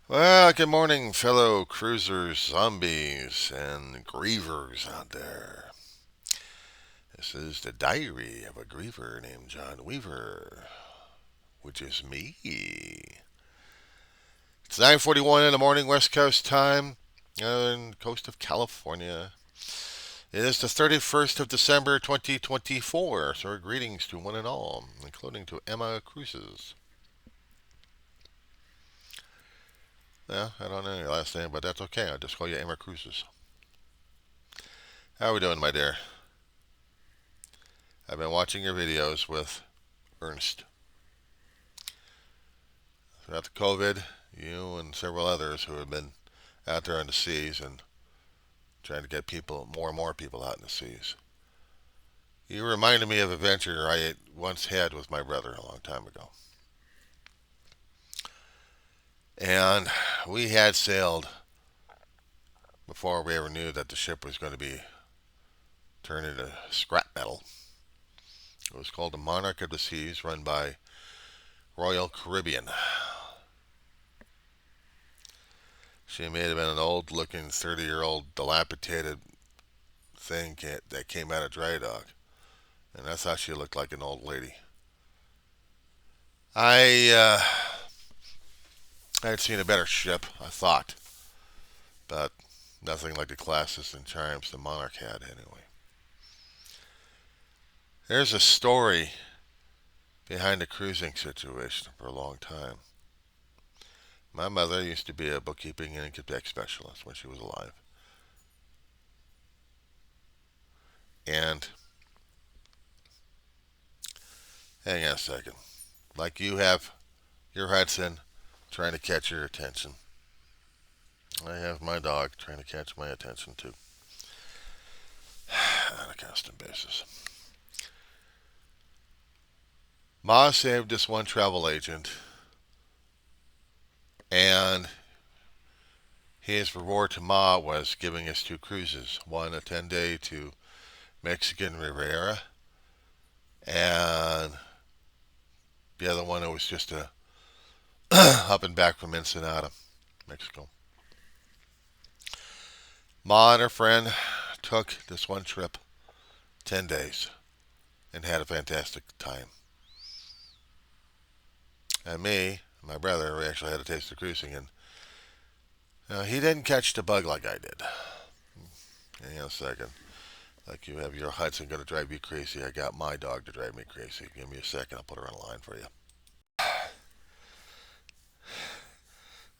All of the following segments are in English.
Well, good morning, fellow cruisers, zombies, and grievers out there. This is the diary of a griever named John Weaver, which is me. It's 9:41 in the morning, West Coast time, and coast of California. It is the 31st of December, 2024. So, greetings to one and all, including to Emma Cruises. Yeah, I don't know your last name, but that's okay. I'll just call you Emma Cruises. How are we doing, my dear? I've been watching your videos with Ernst. Throughout the COVID, you and several others who have been out there on the seas and trying to get more and more people out in the seas. You reminded me of a venture I once had with my brother a long time ago. And we had sailed before we ever knew that the ship was going to be turned into scrap metal. It was called the Monarch of the Seas, run by Royal Caribbean. She may have been an old looking 30-year-old dilapidated thing that came out of dry dock. And I thought she looked like an old lady. I had seen a better ship, I thought, but nothing like the classes and charms the Monarch had anyway. There's a story behind the cruising situation for a long time. My mother used to be a bookkeeping and income tax specialist when she was alive. And hang on a second. Like you have your Hudson trying to catch your attention, I have my dog trying to catch my attention too on a constant basis. Ma saved this one travel agent, and his reward to Ma was giving us two cruises. One a 10-day to Mexican Riviera, and the other one it was just a up and back from Ensenada, Mexico. Ma and her friend took this one trip, 10 days, and had a fantastic time. And me, and my brother, we actually had a taste of cruising, and he didn't catch the bug like I did. Hang on a second. Like you have your Hudson going to drive you crazy. I got my dog to drive me crazy. Give me a second. I'll put her on the line for you.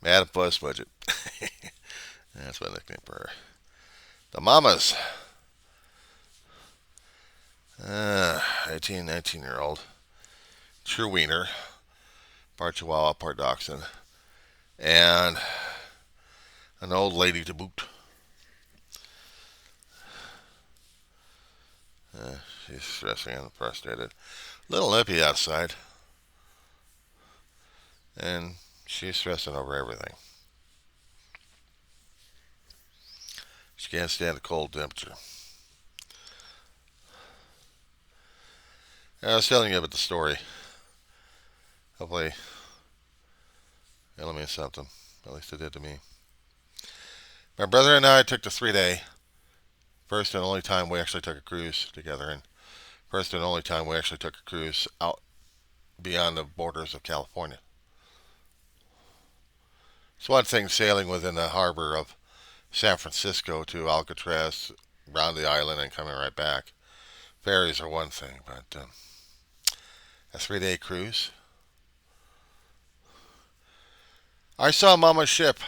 Madam Puss Budget. That's my nickname for her. The Mamas. 18, 19-year-old. True wiener. Part Chihuahua, part Dachshund. And an old lady to boot. She's stressing and frustrated. Little nippy outside. And she's stressing over everything. She can't stand a cold temperature. I was telling you about the story. Hopefully, it'll mean something. At least it did to me. My brother and I took the 3 day, first and only time we actually took a cruise together, and first and only time we actually took a cruise out beyond the borders of California. It's one thing sailing within the harbor of San Francisco to Alcatraz, around the island, and coming right back. Ferries are one thing, but a 3 day cruise. I saw Mama's ship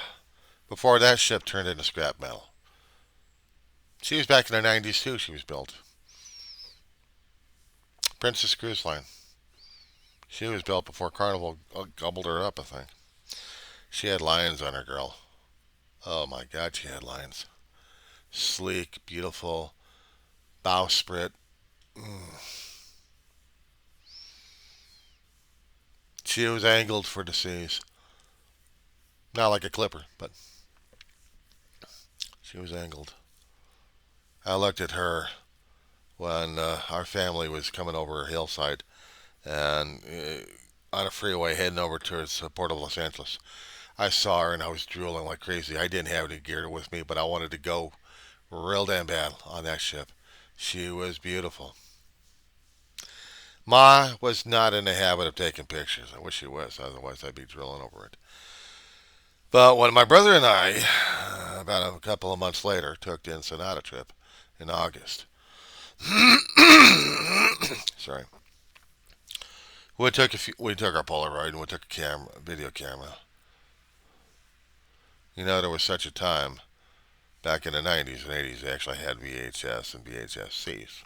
before that ship turned into scrap metal. She was back in the 90s too, she was built. Princess Cruise Line. She was built before Carnival gobbled her up, I think. She had lines on her, girl. Oh my God, she had lines. Sleek, beautiful, bowsprit. Mm. She was angled for the seas. Not like a clipper, but she was angled. I looked at her when our family was coming over a hillside and on a freeway heading over towards Port of Los Angeles. I saw her and I was drooling like crazy. I didn't have any gear with me, but I wanted to go real damn bad on that ship. She was beautiful. Ma was not in the habit of taking pictures. I wish she was, otherwise I'd be drilling over it. But when my brother and I, about a couple of months later, took the Ensenada trip in August, sorry, we took our Polaroid and we took a video camera. You know, there was such a time back in the 90s and 80s. They actually had VHS and VHS-Cs.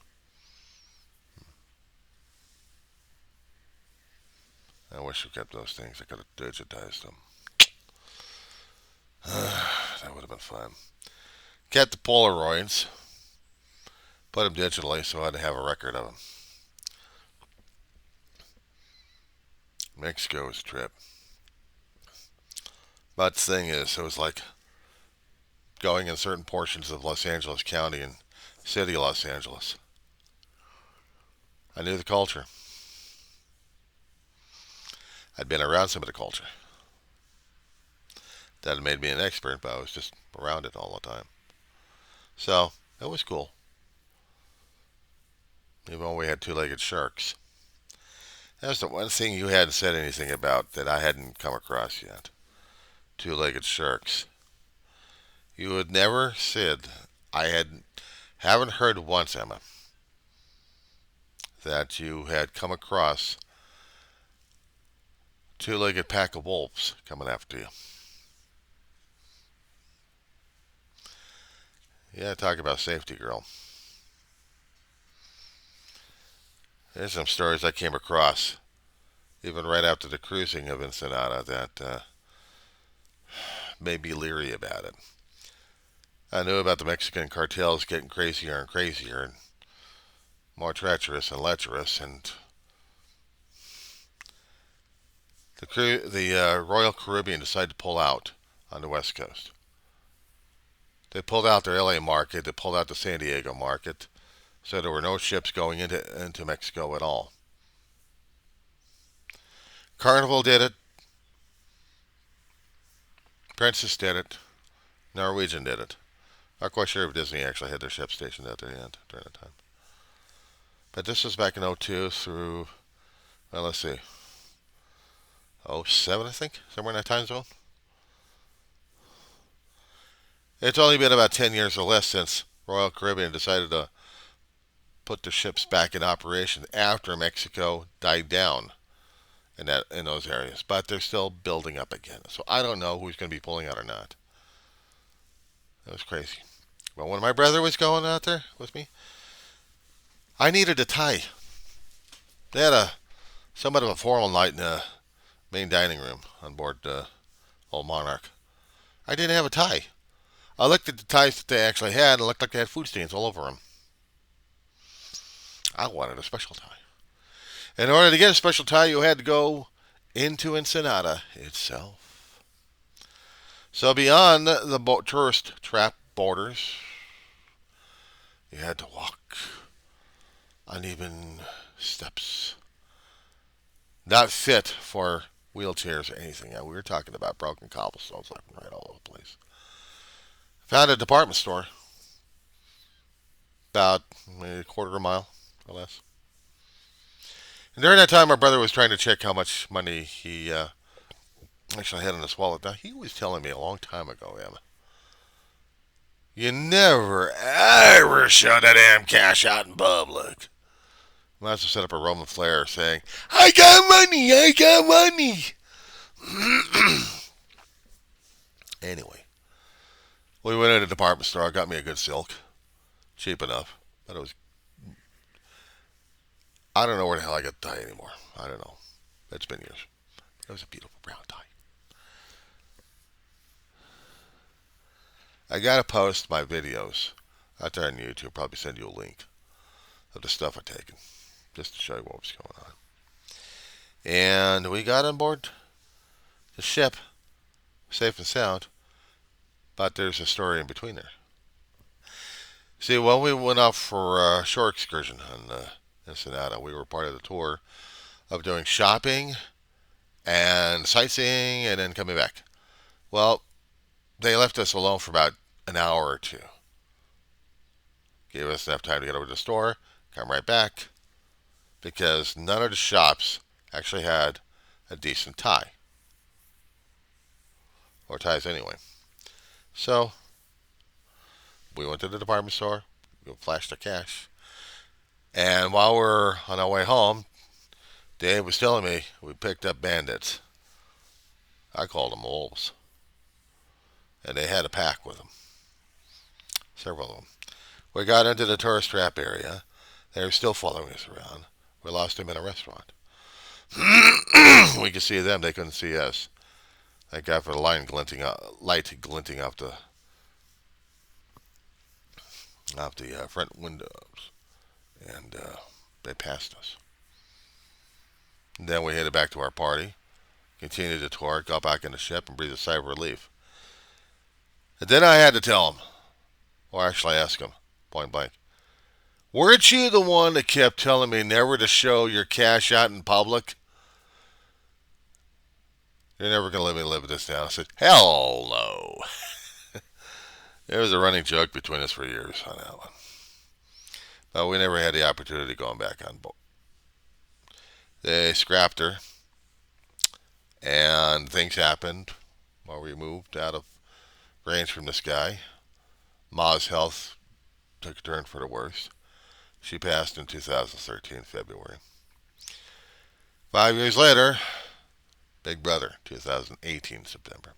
I wish we kept those things. I could have digitized them. That would have been fun. Kept the Polaroids, put them digitally, so I had to have a record of them. Mexico was a trip. But the thing is, it was like going in certain portions of Los Angeles County and city of Los Angeles. I knew the culture. I'd been around some of the culture. That made me an expert, but I was just around it all the time. So, it was cool. Even though we had two-legged sharks. That was the one thing you hadn't said anything about that I hadn't come across yet. Two-legged sharks. You had never said, haven't heard once, Emma, that you had come across two-legged pack of wolves coming after you. Yeah, talk about safety, girl. There's some stories I came across, even right after the cruising of Ensenada, that made me leery about it. I knew about the Mexican cartels getting crazier and crazier, and more treacherous and lecherous, and the Royal Caribbean decided to pull out on the West Coast. They pulled out their LA market, they pulled out the San Diego market, so there were no ships going into Mexico at all. Carnival did it, Princess did it, Norwegian did it. Not quite sure if Disney actually had their ship stationed at their end during that time. But this was back in '02 through, well, let's see, '07, I think, somewhere in that time zone. It's only been about 10 years or less since Royal Caribbean decided to put the ships back in operation after Mexico died down in those areas. But they're still building up again. So I don't know who's going to be pulling out or not. It was crazy. But when my brother was going out there with me, I needed a tie. They had somewhat of a formal night in the main dining room on board Old Monarch. I didn't have a tie. I looked at the ties that they actually had, and it looked like they had food stains all over them. I wanted a special tie. In order to get a special tie, you had to go into Ensenada itself. So beyond the tourist trap borders, you had to walk uneven steps. Not fit for wheelchairs or anything. We were talking about broken cobblestones left and right all over the place. Found a department store about maybe a quarter of a mile or less. And during that time, my brother was trying to check how much money he actually had in his wallet. Now, he was telling me a long time ago, Emma, you never, ever show that damn cash out in public. Might as well set up a Roman flare saying, I got money, I got money. Anyway, we went in a department store. I got me a good silk. Cheap enough. But it was, I don't know where the hell I got the tie anymore. I don't know. It's been years. It was a beautiful brown tie. I gotta post my videos out there on YouTube. Probably send you a link of the stuff I've taken, just to show you what was going on. And we got on board the ship, safe and sound. But there's a story in between there. See, when we went off for a shore excursion on Ensenada, we were part of the tour of doing shopping and sightseeing and then coming back. Well, they left us alone for about an hour or two. Gave us enough time to get over to the store, come right back, because none of the shops actually had a decent tie, or ties anyway. So we went to the department store, we flashed the cash, and while we're on our way home, Dave was telling me we picked up bandits. I called them wolves, and they had a pack with them, several of them. We got into the tourist trap area. They were still following us around. We lost them in a restaurant. We could see them; they couldn't see us. Thank God for the light glinting off the front windows, and they passed us. And then we headed back to our party, continued the tour, got back in the ship, and breathed a sigh of relief. And then I had to tell him, or actually ask him, point blank, weren't you the one that kept telling me never to show your cash out in public? You're never going to let me live this down. I said, hell no. It was a running joke between us for years on that one. But we never had the opportunity going back on boat. They scrapped her, and things happened while we moved out of range from this guy. Ma's health took a turn for the worse. She passed in 2013, February. 5 years later, Big Brother, 2018, September.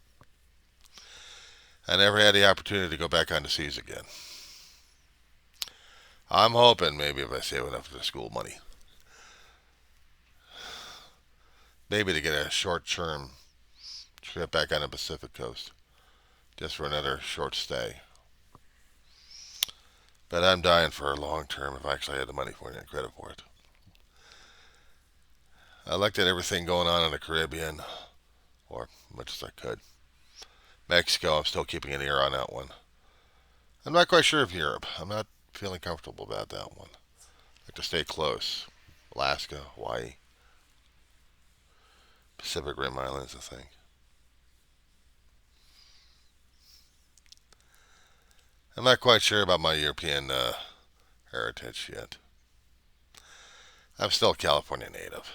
I never had the opportunity to go back on the seas again. I'm hoping maybe if I save enough of the school money, maybe to get a short-term trip back on the Pacific coast, just for another short stay. But I'm dying for a long term if I actually had the money for it and credit for it. I looked at everything going on in the Caribbean, or as much as I could. Mexico, I'm still keeping an ear on that one. I'm not quite sure of Europe. I'm not feeling comfortable about that one. I like to stay close. Alaska, Hawaii, Pacific Rim Islands, I think. I'm not quite sure about my European heritage yet. I'm still a California native.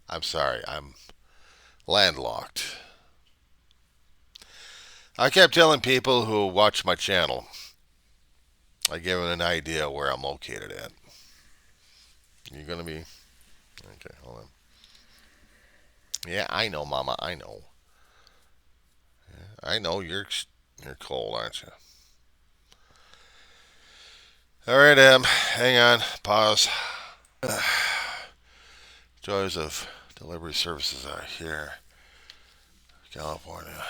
I'm sorry, I'm landlocked. I kept telling people who watch my channel, I give them an idea where I'm located at. You're going to be... Okay, hold on. Yeah, I know, Mama, I know. Yeah, I know you're cold, aren't you? All right, hang on, pause. Joys of delivery services out here, California.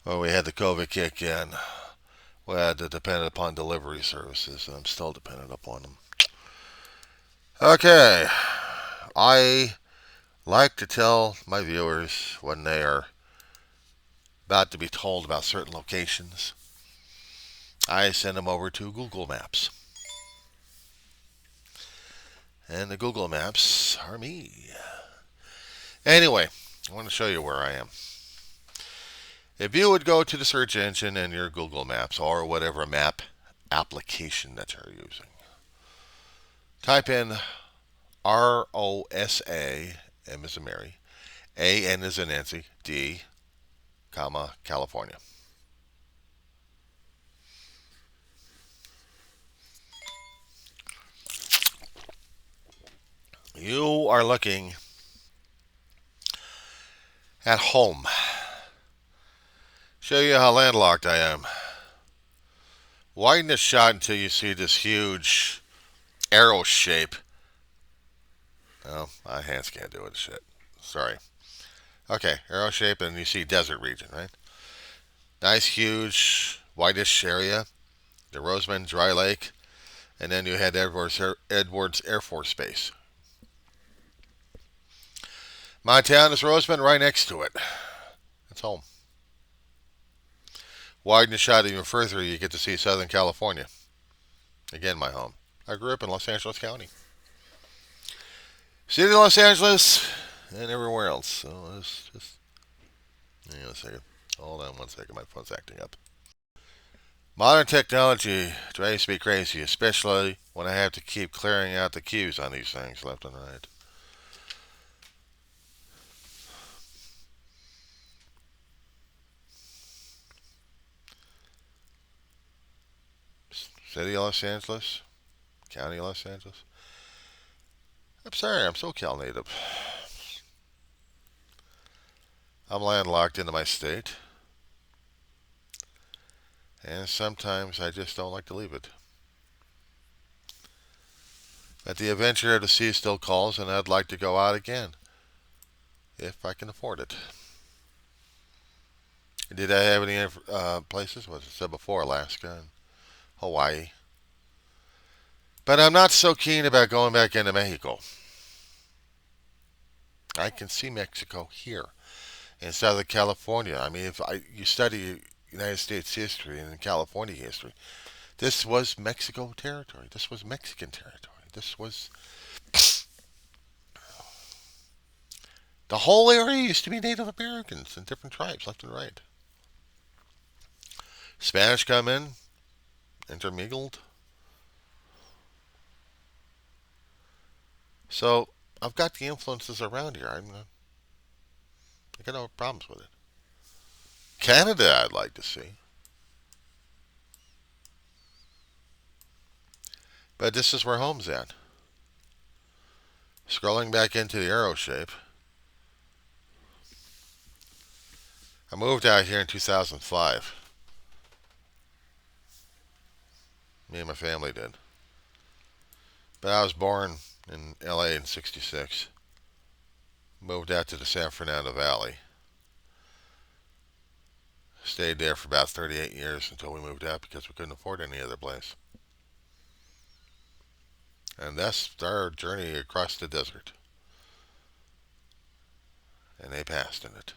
Well, we had the COVID kick in. We had to depend upon delivery services, and I'm still dependent upon them. Okay, I like to tell my viewers when they are about to be told about certain locations, I send them over to Google Maps. And the Google Maps are me. Anyway, I want to show you where I am. If you would go to the search engine in your Google Maps or whatever map application that you're using, type in ROSA, M as in Mary, AN as in Nancy, D, comma, California. You are looking at home. Show you how landlocked I am. Widen the shot until you see this huge arrow shape. Oh, my hands can't do it. Shit. Sorry. Okay, arrow shape, and you see desert region, right? Nice, huge, whitish area. The Roseman Dry Lake. And then you had Edwards Air Force Base. My town is Roseman, right next to it. It's home. Widen the shot even further, you get to see Southern California. Again, my home. I grew up in Los Angeles County. City of Los Angeles and everywhere else. So it's just Hang on a second. Hold on 1 second. My phone's acting up. Modern technology drives me crazy, especially when I have to keep clearing out the queues on these things left and right. City of Los Angeles, County of Los Angeles. I'm sorry, I'm SoCal native. I'm landlocked into my state, and sometimes I just don't like to leave it. But the adventure of the sea still calls, and I'd like to go out again, if I can afford it. Did I have any places? What I said before, Alaska and Hawaii. But I'm not so keen about going back into Mexico. I can see Mexico here in Southern California. I mean, if you study United States history and California history, this was Mexico territory. This was Mexican territory. This was the whole area used to be Native Americans and different tribes left and right. Spanish come in, intermingled. So I've got the influences around here. I got no problems with it. Canada, I'd like to see. But this is where home's at. Scrolling back into the arrow shape. I moved out here in 2005. Me and my family did. But I was born in LA in 66. Moved out to the San Fernando Valley. Stayed there for about 38 years until we moved out because we couldn't afford any other place. And that's our journey across the desert. And they passed in it.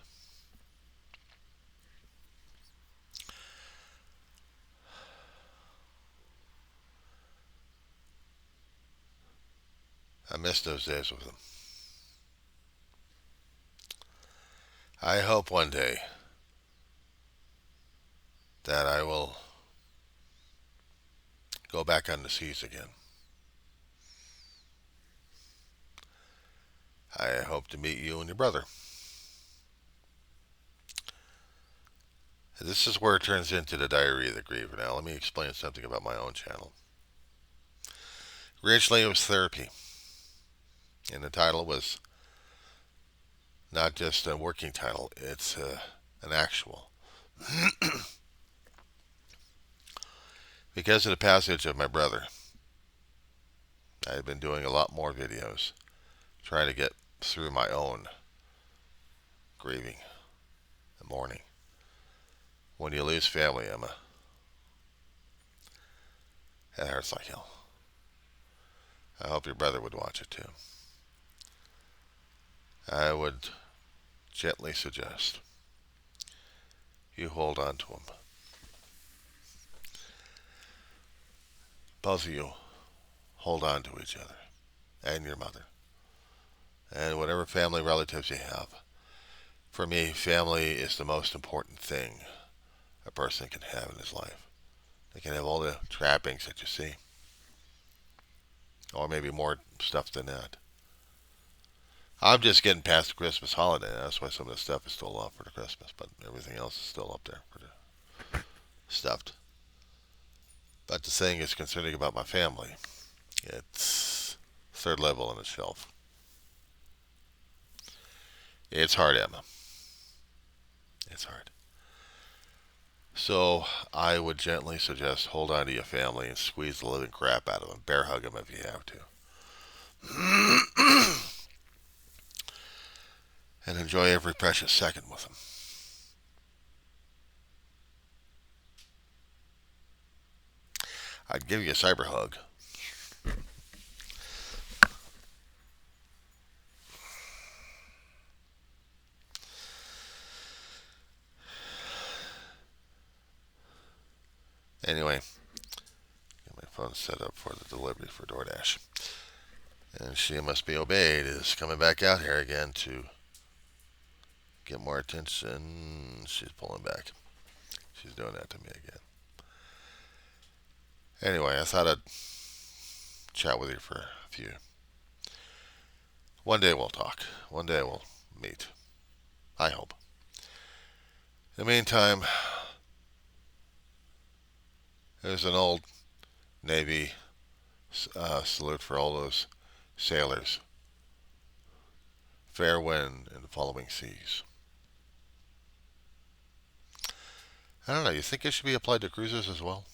I miss those days with them. I hope one day that I will go back on the seas again. I hope to meet you and your brother. This is where it turns into the Diary of the Griever. Now, let me explain something about my own channel. Originally, it was therapy, and the title was not just a working title, it's an actual. Because of the passage of my brother, I've been doing a lot more videos trying to get through my own grieving and mourning. When you lose family, Emma, it hurts like hell. I hope your brother would watch it too. I would gently suggest you hold on to him. Both of you hold on to each other and your mother and whatever family relatives you have. For me, family is the most important thing a person can have in his life. They can have all the trappings that you see, or maybe more stuff than that. I'm just getting past the Christmas holiday. That's why some of the stuff is still up for the Christmas, but everything else is still up there for the stuffed. But the thing is concerning about my family, it's third level on the shelf. It's hard, Emma. It's hard. So I would gently suggest hold on to your family and squeeze the living crap out of them. Bear hug them if you have to. And enjoy every precious second with them. I'd give you a cyber hug. Anyway, get my phone set up for the delivery for DoorDash. And She Must Be Obeyed is coming back out here again to Get more attention. She's pulling back. She's doing that to me again. Anyway, I thought I'd chat with you for a few. One day we'll talk. One day we'll meet. I hope. In the meantime, there's an old Navy salute for all those sailors. Fair wind in the following seas. I don't know. You think it should be applied to cruises as well?